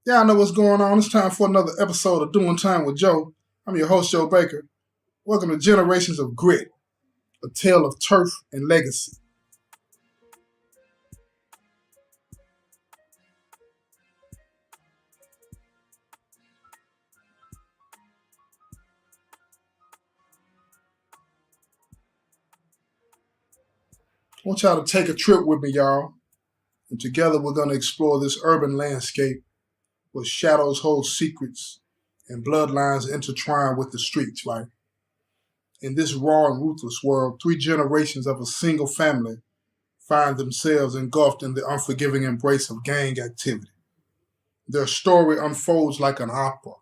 Y'all know what's going on. It's time for another episode of Doing Time with Joe. I'm your host, Joe Baker. Welcome to Generations of Grit, a tale of turf and legacy. I want y'all to take a trip with me, y'all. And together we're going to explore this urban landscape where shadows hold secrets and bloodlines intertwine with the streets, right? In this raw and ruthless world, 3 generations of a single family find themselves engulfed in the unforgiving embrace of gang activity. Their story unfolds like an opera,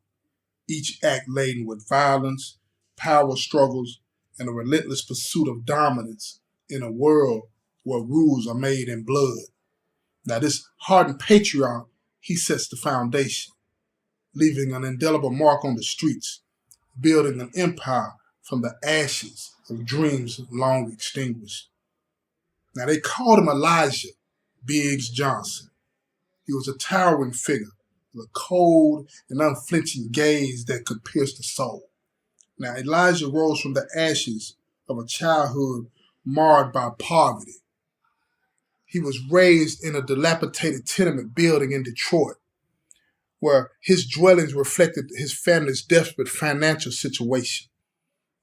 each act laden with violence, power struggles, and a relentless pursuit of dominance in a world where rules are made in blood. Now, this hardened patriarch, he sets the foundation, leaving an indelible mark on the streets, building an empire from the ashes of dreams long extinguished. Now, they called him Elijah Biggs Johnson. He was a towering figure with a cold and unflinching gaze that could pierce the soul. Now, Elijah rose from the ashes of a childhood marred by poverty. He was raised in a dilapidated tenement building in Detroit, where his dwellings reflected his family's desperate financial situation.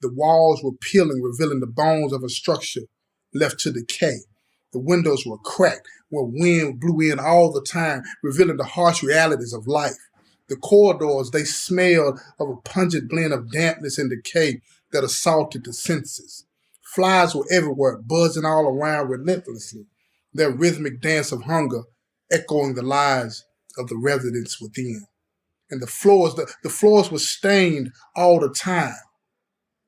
The walls were peeling, revealing the bones of a structure left to decay. The windows were cracked, where wind blew in all the time, revealing the harsh realities of life. The corridors, they smelled of a pungent blend of dampness and decay that assaulted the senses. Flies were everywhere, buzzing all around relentlessly, their rhythmic dance of hunger echoing the lies of the residents within. And the floors were stained all the time.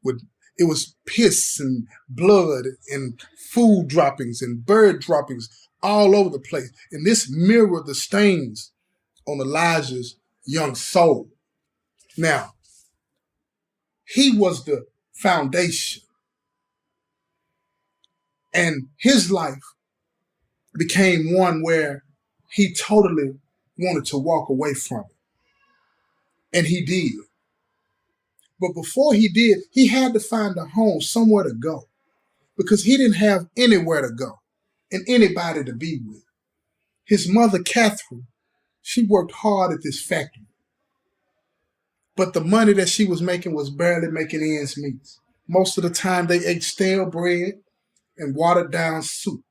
It was piss and blood and food droppings and bird droppings all over the place. And this mirrored the stains on Elijah's young soul. Now, he was the foundation. And his life became one where he totally wanted to walk away from it. And he did. But before he did, he had to find a home, somewhere to go, because he didn't have anywhere to go and anybody to be with. His mother, Catherine, she worked hard at this factory, but the money that she was making was barely making ends meet. Most of the time, they ate stale bread and watered down soup.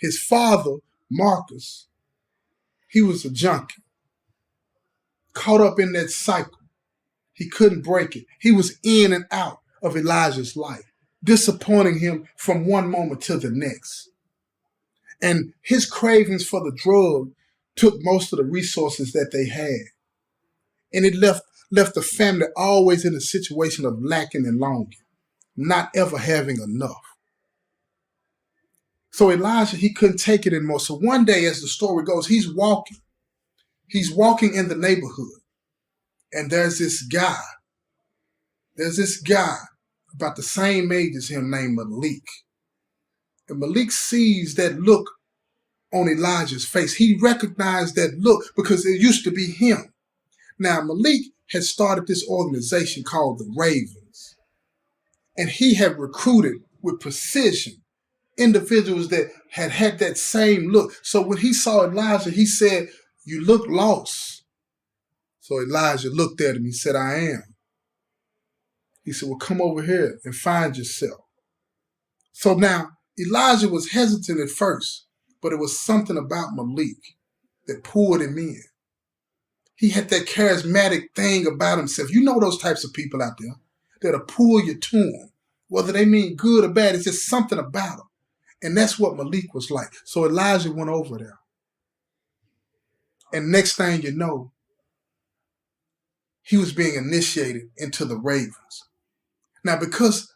His father, Marcus, he was a junkie, caught up in that cycle. He couldn't break it. He was in and out of Elijah's life, disappointing him from one moment to the next. And his cravings for the drug took most of the resources that they had. And it left the family always in a situation of lacking and longing, not ever having enough. So Elijah, he couldn't take it anymore. So one day, as the story goes, he's walking. He's walking in the neighborhood. And there's this guy about the same age as him named Malik. And Malik sees that look on Elijah's face. He recognized that look because it used to be him. Now, Malik had started this organization called the Ravens. And he had recruited with precision individuals that had that same look. So when he saw Elijah, he said, "You look lost." So Elijah looked at him. He said, "I am." He said, "Well, come over here and find yourself." So now Elijah was hesitant at first, but it was something about Malik that pulled him in. He had that charismatic thing about himself. You know those types of people out there that'll pull you to them. Whether they mean good or bad, it's just something about them. And that's what Malik was like. So Elijah went over there. And next thing you know, he was being initiated into the Ravens. Now, because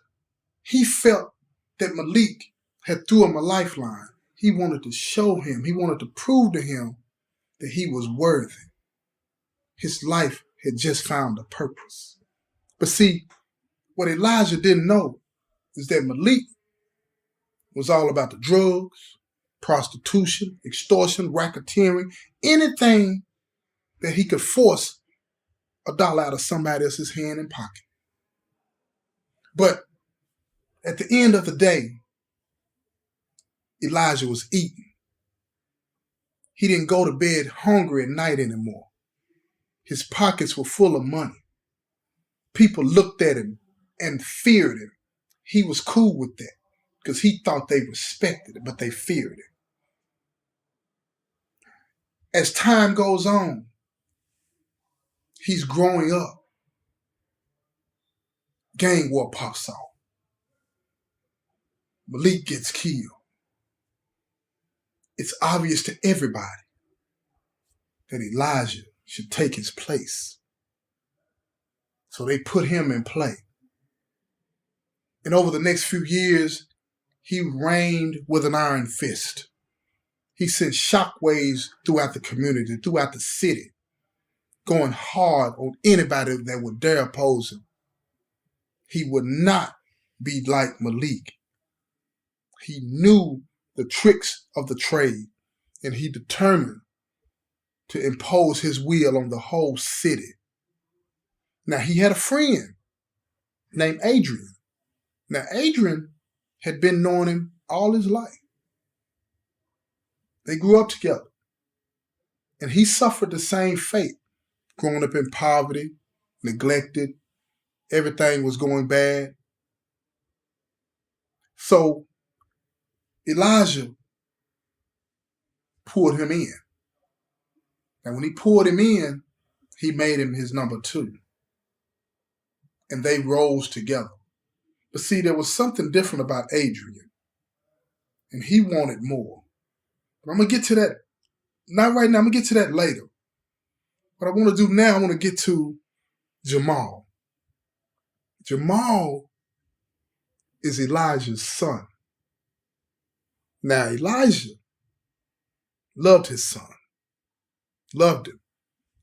he felt that Malik had threw him a lifeline, he wanted to show him, he wanted to prove to him that he was worthy. His life had just found a purpose. But see, what Elijah didn't know is that Malik was all about the drugs, prostitution, extortion, racketeering, anything that he could force a dollar out of somebody else's hand and pocket. But at the end of the day, Elijah was eating. He didn't go to bed hungry at night anymore. His pockets were full of money. People looked at him and feared him. He was cool with that because he thought they respected it, but they feared it. As time goes on, he's growing up. Gang war pops off. Malik gets killed. It's obvious to everybody that Elijah should take his place. So they put him in play. And over the next few years, he reigned with an iron fist. He sent shockwaves throughout the community, throughout the city, going hard on anybody that would dare oppose him. He would not be like Malik. He knew the tricks of the trade, and he determined to impose his will on the whole city. Now, he had a friend named Adrian. Now, Adrian had been knowing him all his life. They grew up together, and he suffered the same fate, growing up in poverty, neglected, everything was going bad. So Elijah pulled him in. And when he pulled him in, he made him his number 2. And they rose together. But see, there was something different about Adrian. And he wanted more. But I'm going to get to that. Not right now. I'm going to get to that later. What I want to do now, I want to get to Jamal. Jamal is Elijah's son. Now, Elijah loved his son, loved him,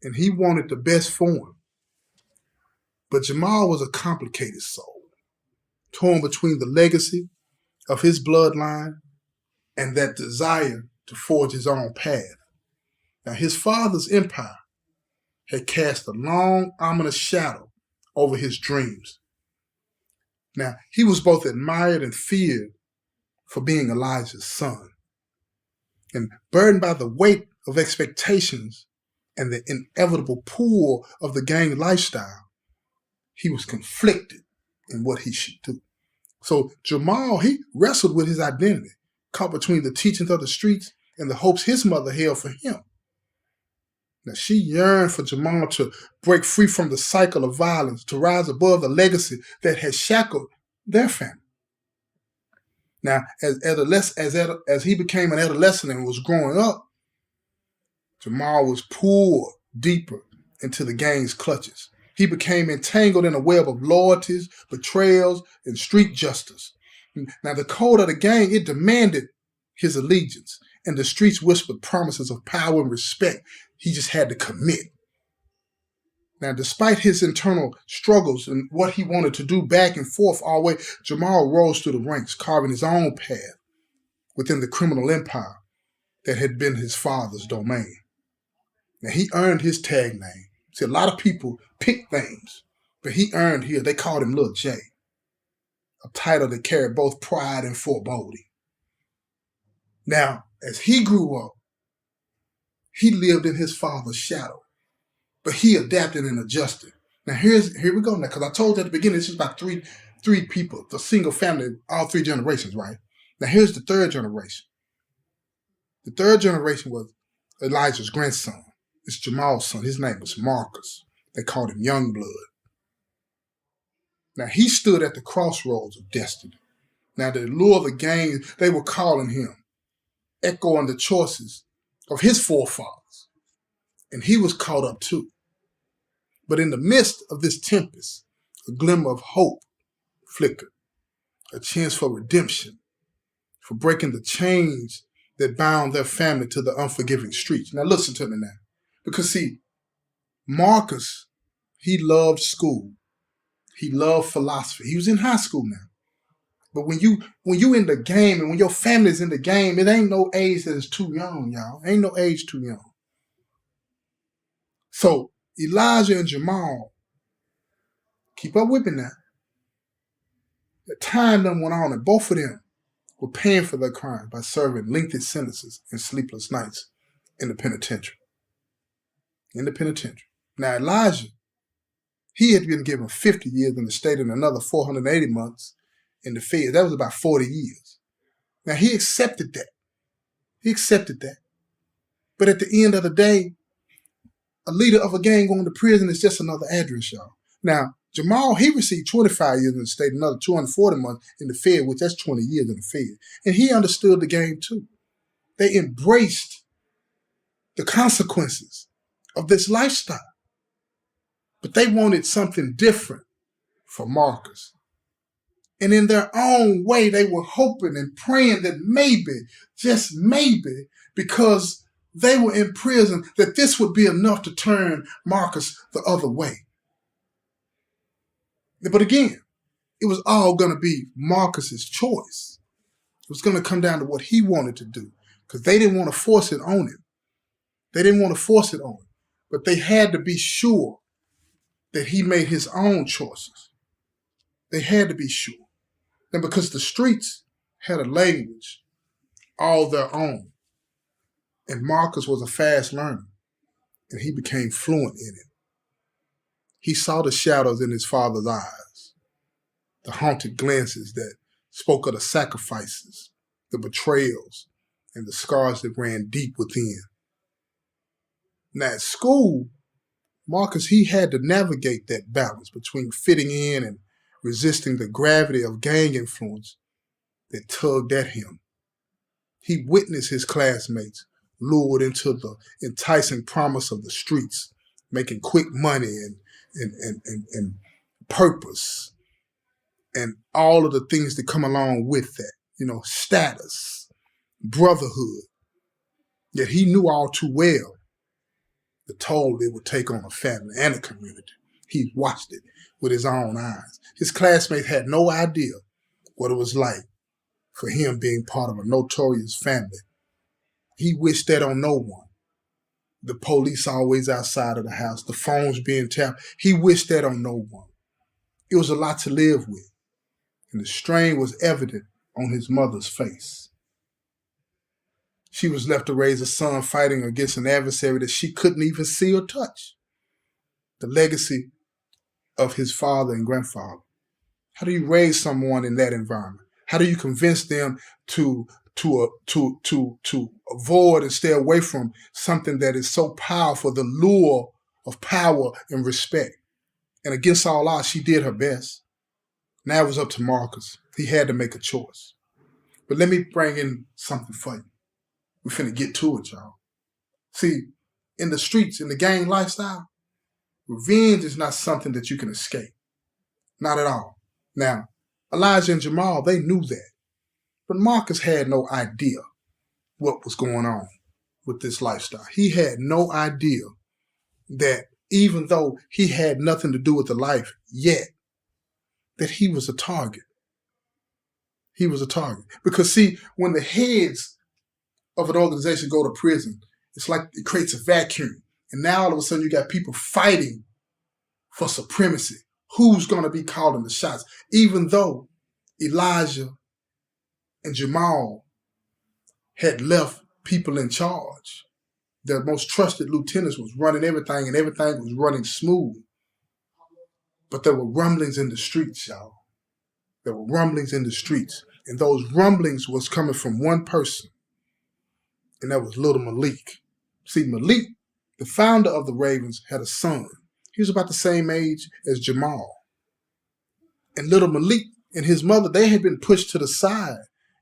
and he wanted the best for him. But Jamal was a complicated soul, torn between the legacy of his bloodline and that desire to forge his own path. Now, his father's empire had cast a long, ominous shadow over his dreams. Now, he was both admired and feared for being Elijah's son. And burdened by the weight of expectations and the inevitable pull of the gang lifestyle, he was conflicted in what he should do. So Jamal, he wrestled with his identity, caught between the teachings of the streets and the hopes his mother held for him. Now, she yearned for Jamal to break free from the cycle of violence, to rise above the legacy that had shackled their family. Now, as he became an adolescent and was growing up, Jamal was pulled deeper into the gang's clutches. He became entangled in a web of loyalties, betrayals, and street justice. Now, the code of the gang, it demanded his allegiance, and the streets whispered promises of power and respect. He just had to commit. Now, despite his internal struggles and what he wanted to do back and forth all the way, Jamal rose through the ranks, carving his own path within the criminal empire that had been his father's domain. Now, he earned his tag name. See, a lot of people pick names, but he earned here, they called him Lil J, a title that carried both pride and foreboding. Now, as he grew up, he lived in his father's shadow, but he adapted and adjusted. Now, here we go now, because I told you at the beginning, this is about three people, the single family, all 3 generations, right? Now, here's the 3rd generation. The 3rd generation was Elijah's grandson. It's Jamal's son. His name was Marcus. They called him Youngblood. Now, he stood at the crossroads of destiny. Now, the allure of the gang, they were calling him, echoing the choices of his forefathers. And he was caught up too. But in the midst of this tempest, a glimmer of hope flickered, a chance for redemption, for breaking the chains that bound their family to the unforgiving streets. Now listen to me now. Because see, Marcus, he loved school. He loved philosophy. He was in high school now. But when you in the game and when your family's in the game, it ain't no age that is too young, y'all. Ain't no age too young. So Elijah and Jamal, keep up with me now. The time done went on, and both of them were paying for their crime by serving lengthy sentences and sleepless nights in the penitentiary. Now Elijah, he had been given 50 years in the state and another 480 months in the field. That was about 40 years. Now he accepted that. But at the end of the day, a leader of a gang going to prison is just another address, y'all. Now, Jamal, he received 25 years in the state, another 240 months in the Fed, which that's 20 years in the Fed. And he understood the game too. They embraced the consequences of this lifestyle. But they wanted something different for Marcus. And in their own way, they were hoping and praying that maybe, just maybe, because they were in prison, that this would be enough to turn Marcus the other way. But again, it was all going to be Marcus's choice. It was going to come down to what he wanted to do, because they didn't want to force it on him. But they had to be sure that he made his own choices. They had to be sure. And because the streets had a language all their own, and Marcus was a fast learner, and he became fluent in it. He saw the shadows in his father's eyes, the haunted glances that spoke of the sacrifices, the betrayals, and the scars that ran deep within. Now at school, Marcus, he had to navigate that balance between fitting in and resisting the gravity of gang influence that tugged at him. He witnessed his classmates lured into the enticing promise of the streets, making quick money and purpose, and all of the things that come along with that, status, brotherhood. Yet he knew all too well the toll it would take on a family and a community. He watched it with his own eyes. His classmates had no idea what it was like for him being part of a notorious family. He wished that on no one. The police always outside of the house, the phones being tapped. He wished that on no one. It was a lot to live with, and the strain was evident on his mother's face. She was left to raise a son fighting against an adversary that she couldn't even see or touch. The legacy of his father and grandfather. How do you raise someone in that environment? How do you convince them to avoid and stay away from something that is so powerful, the lure of power and respect? And against all odds, she did her best. Now it was up to Marcus. He had to make a choice. But let me bring in something for you. We're finna get to it, y'all. See, in the streets, in the gang lifestyle, revenge is not something that you can escape. Not at all. Now, Elijah and Jamal, they knew that. But Marcus had no idea what was going on with this lifestyle. He had no idea that even though he had nothing to do with the life yet, that he was a target. He was a target. Because see, when the heads of an organization go to prison, it's like it creates a vacuum. And now all of a sudden you got people fighting for supremacy. Who's going to be calling the shots? Even though Elijah and Jamal had left people in charge. Their most trusted lieutenants was running everything, and everything was running smooth. But there were rumblings in the streets, y'all. There were rumblings in the streets. And those rumblings was coming from one person, and that was Little Malik. See, Malik, the founder of the Ravens, had a son. He was about the same age as Jamal. And Little Malik and his mother, they had been pushed to the side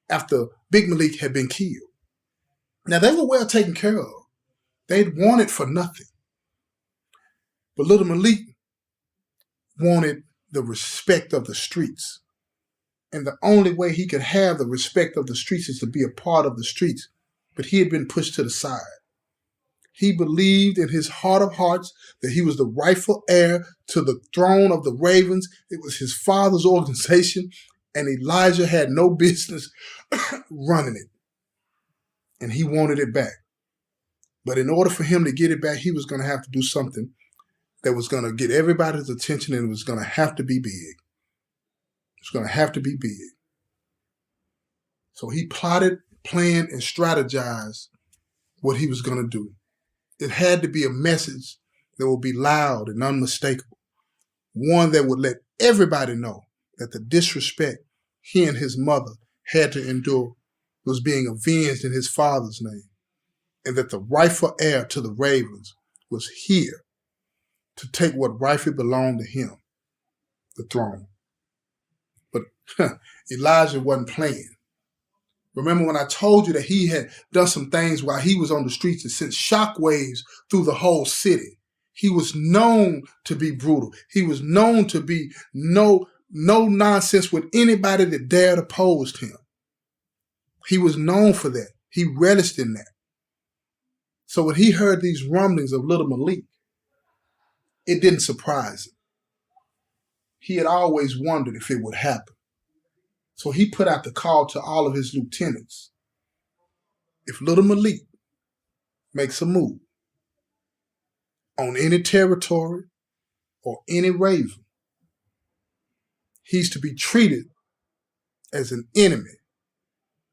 after Big Malik had been killed. Now, they were well taken care of. They'd wanted for nothing. But Little Malik wanted the respect of the streets. And the only way he could have the respect of the streets is to be a part of the streets. But he had been pushed to the side. He believed in his heart of hearts that he was the rightful heir to the throne of the Ravens. It was his father's organization, and Elijah had no business running it. And he wanted it back. But in order for him to get it back, he was going to have to do something that was going to get everybody's attention, and it was going to have to be big. It's going to have to be big. So he plotted, planned, and strategized what he was going to do. It had to be a message that would be loud and unmistakable. One that would let everybody know that the disrespect he and his mother had to endure was being avenged in his father's name, and that the rightful heir to the Ravens was here to take what rightfully belonged to him, the throne. But Elijah wasn't playing. Remember when I told you that he had done some things while he was on the streets that sent shockwaves through the whole city? He was known to be brutal. He was known to be no nonsense with anybody that dared oppose him. He was known for that. He relished in that. So when he heard these rumblings of little Malik, it didn't surprise him. He had always wondered if it would happen. So he put out the call to all of his lieutenants. If little Malik makes a move on any territory or any raven, he's to be treated as an enemy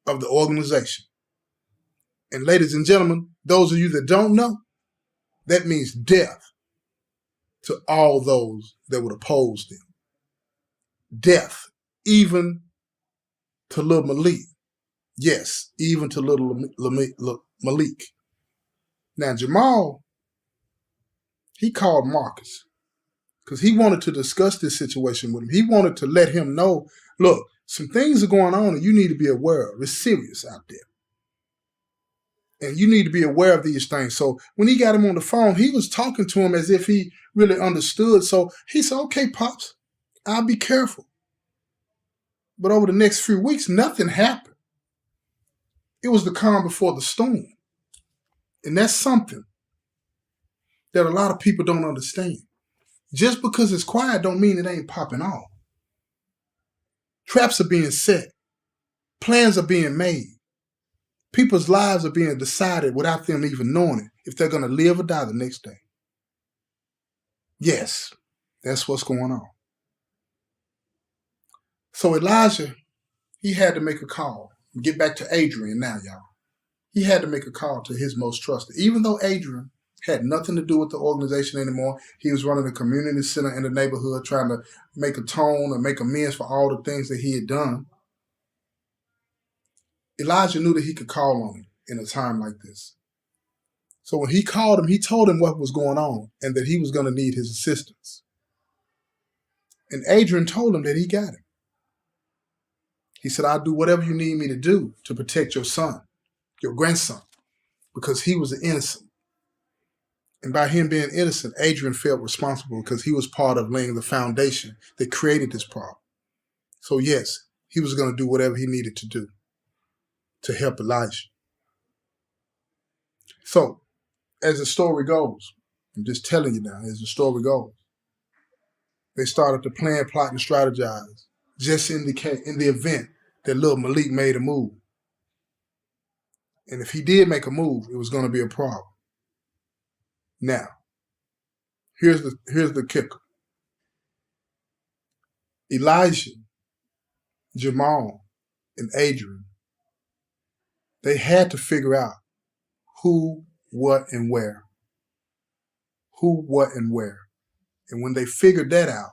of the organization. And ladies and gentlemen, those of you that don't know, that means death to all those that would oppose them. Death, even to little Malik. Yes, even to little Malik. Now, Jamal, he called Marcus because he wanted to discuss this situation with him. He wanted to let him know, look, some things are going on and you need to be aware of. It's serious out there. And you need to be aware of these things. So when he got him on the phone, he was talking to him as if he really understood. So he said, okay, Pops, I'll be careful. But over the next few weeks, nothing happened. It was the calm before the storm. And that's something that a lot of people don't understand. Just because it's quiet don't mean it ain't popping off. Traps are being set. Plans are being made. People's lives are being decided without them even knowing it, if they're going to live or die the next day. Yes, that's what's going on. So Elijah, he had to make a call. Get back to Adrian now, y'all. He had to make a call to his most trusted. Even though Adrian had nothing to do with the organization anymore, he was running a community center in the neighborhood trying to make atone and make amends for all the things that he had done. Elijah knew that he could call on him in a time like this. So when he called him, he told him what was going on and that he was going to need his assistance. And Adrian told him that he got him. He said, I'll do whatever you need me to do to protect your son, your grandson, because he was innocent. And by him being innocent, Adrian felt responsible because he was part of laying the foundation that created this problem. So yes, he was going to do whatever he needed to do to help Elijah. So, as the story goes, I'm just telling you now, as the story goes, they started to plan, plot, and strategize just in the event that little Malik made a move. And if he did make a move, it was going to be a problem. Now, here's the kicker. Elijah, Jamal, and Adrian, they had to figure out who, what, and where. Who, what, and where. And when they figured that out,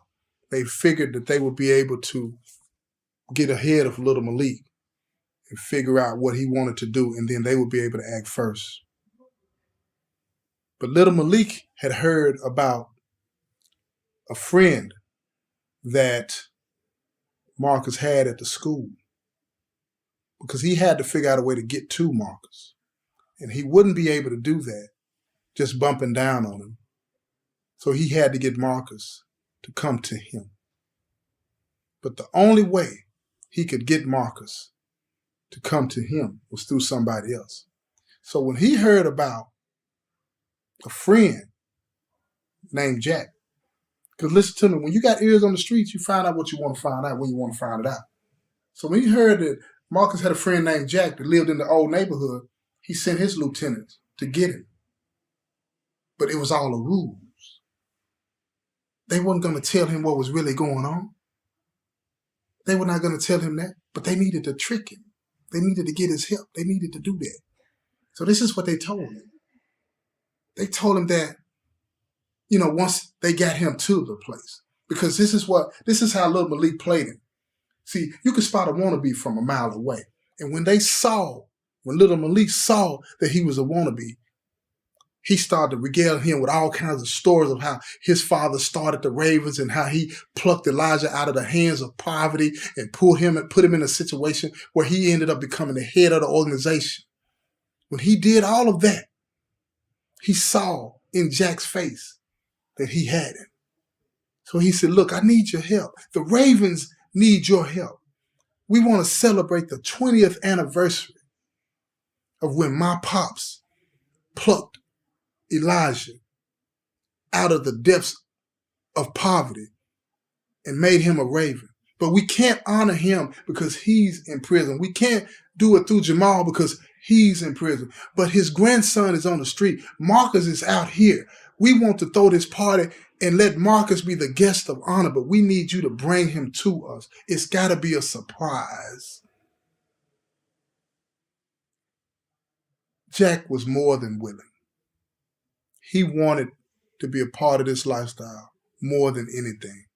they figured that they would be able to get ahead of little Malik and figure out what he wanted to do, and then they would be able to act first. But little Malik had heard about a friend that Marcus had at the school, because he had to figure out a way to get to Marcus. And he wouldn't be able to do that just bumping down on him. So he had to get Marcus to come to him. But the only way he could get Marcus to come to him was through somebody else. So when he heard about a friend named Jack, because listen to me, when you got ears on the streets, you find out what you want to find out when you want to find it out. So when he heard that Marcus had a friend named Jack that lived in the old neighborhood, he sent his lieutenants to get him. but it was all a ruse. They weren't going to tell him what was really going on. They were not going to tell him that, but they needed to trick him. They needed to get his help. They needed to do that. So this is what they told him. They told him that, once they got him to the place, because this is how Little Malik played him. See, you could spot a wannabe from a mile away. And when Little Malik saw that he was a wannabe, he started to regale him with all kinds of stories of how his father started the Ravens and how he plucked Elijah out of the hands of poverty and put him in a situation where he ended up becoming the head of the organization. When he did all of that, he saw in Jack's face that he had him. So he said, look, I need your help. The Ravens need your help. We want to celebrate the 20th anniversary of when my pops plucked Elijah out of the depths of poverty and made him a Raven. But we can't honor him because he's in prison. We can't do it through Jamal because he's in prison. But his grandson is on the street. Marcus is out here. We want to throw this party and let Marcus be the guest of honor, but we need you to bring him to us. It's got to be a surprise. Jack was more than willing. He wanted to be a part of this lifestyle more than anything.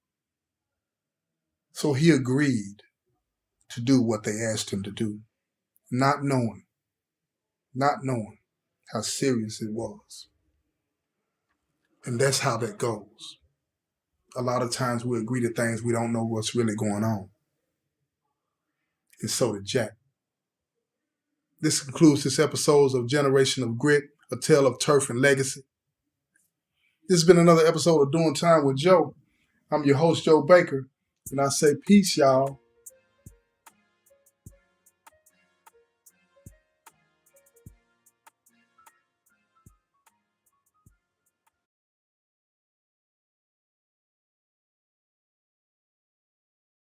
So he agreed to do what they asked him to do, not knowing how serious it was. And that's how that goes. A lot of times we agree to things we don't know what's really going on. And so did Jack. This concludes this episode of Generation of Grit, a tale of turf and legacy. This has been another episode of Doing Time with Joe. I'm your host, Joe Baker, and I say peace, y'all.